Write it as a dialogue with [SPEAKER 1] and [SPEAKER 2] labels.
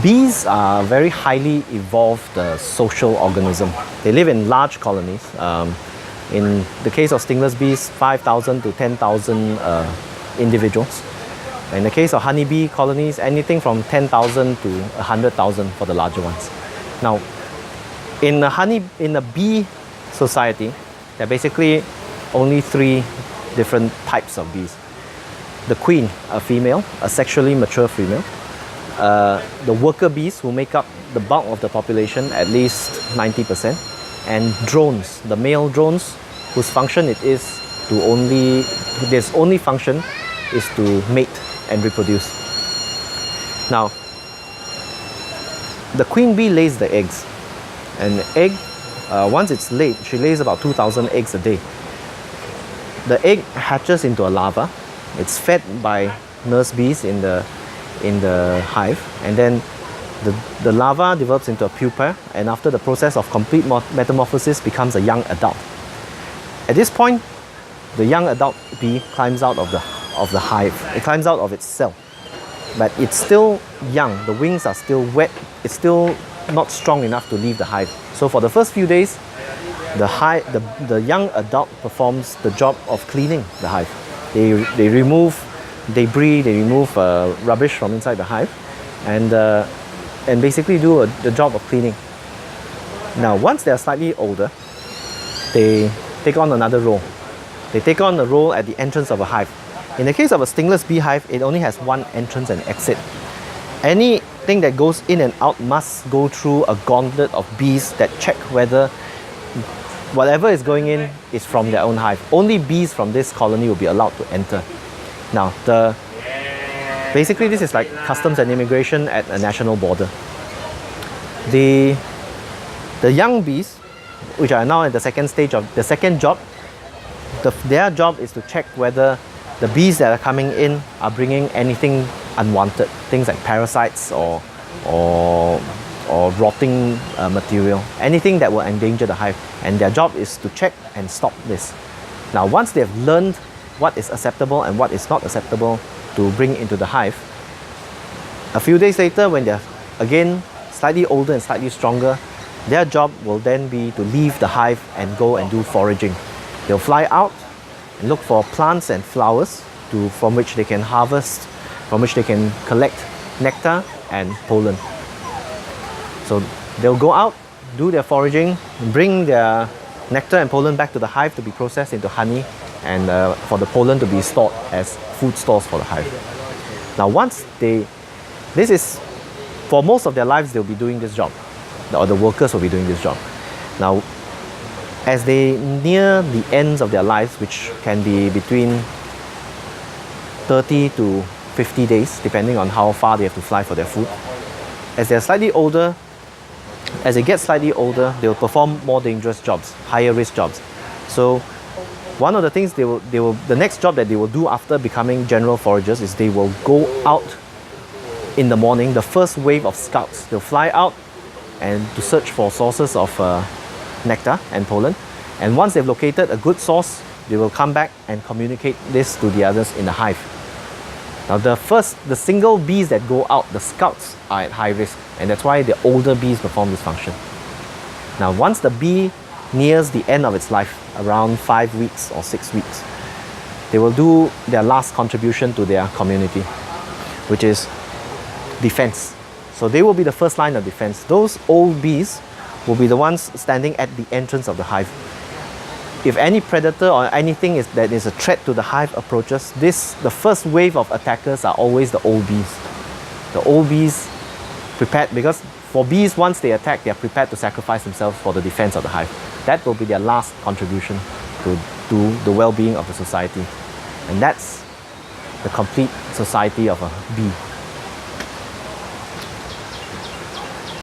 [SPEAKER 1] Bees are very highly evolved social organism. They live in large colonies. In the case of stingless bees, 5,000 to 10,000 individuals. In the case of honeybee colonies, anything from 10,000 to 100,000 for the larger ones. Now, in a bee society, there are basically only three different types of bees. The queen, a female, a sexually mature female. The worker bees, who make up the bulk of the population, at least 90%. And drones, the male drones, whose function it is to their only function is to mate and reproduce. Now, the queen bee lays the eggs. And the egg, once it's laid, she lays about 2,000 eggs a day. The egg hatches into a larva. It's fed by nurse bees in the hive, and then the larva develops into a pupa, and after the process of complete metamorphosis becomes a young adult. At this point, the young adult bee climbs out of the hive. It climbs out of its cell, but it's still young. The wings are still wet. It's still not strong enough to leave the hive. So for the first few days, the young adult performs the job of cleaning the hive. They remove debris, they remove rubbish from inside the hive, and basically do the job of cleaning. Now, once they are slightly older, they take on another role. They take on the role at the entrance of a hive. In the case of a stingless beehive, it only has one entrance and exit. Anything that goes in and out must go through a gauntlet of bees that check whether whatever is going in is from their own hive. Only bees from this colony will be allowed to enter. Now, basically this is like customs and immigration at a national border. The young bees, which are now at the second stage of the second job, their job is to check whether the bees that are coming in are bringing anything unwanted, things like parasites or rotting material, anything that will endanger the hive. And their job is to check and stop this. Now, once they've learned what is acceptable and what is not acceptable to bring into the hive, a few days later, when they're again slightly older and slightly stronger, their job will then be to leave the hive and go and do foraging. They'll fly out and look for plants and flowers from which they can harvest, from which they can collect nectar and pollen. So they'll go out, do their foraging, bring their nectar and pollen back to the hive to be processed into honey, and for the pollen to be stored as food stores for the hive. Now, this is, for most of their lives, they'll be doing this job, or the workers will be doing this job. Now, as they near the ends of their lives, which can be between 30 to 50 days, depending on how far they have to fly for their food, as they get slightly older, they will perform more dangerous jobs, higher risk jobs. So one of the things the next job that they will do after becoming general foragers is they will go out in the morning, the first wave of scouts. They'll fly out and to search for sources of nectar and pollen. And once they've located a good source, they will come back and communicate this to the others in the hive. Now, the single bees that go out, the scouts, are at high risk, and that's why the older bees perform this function. Now, once the bee nears the end of its life, around 5 weeks or 6 weeks, they will do their last contribution to their community, which is defense. So they will be the first line of defense. Those old bees will be the ones standing at the entrance of the hive. If any predator or anything that is a threat to the hive approaches, the first wave of attackers are always the old bees. The old bees prepared, because for bees, once they attack, they are prepared to sacrifice themselves for the defense of the hive. That will be their last contribution to the well-being of the society. And that's the complete society of a bee.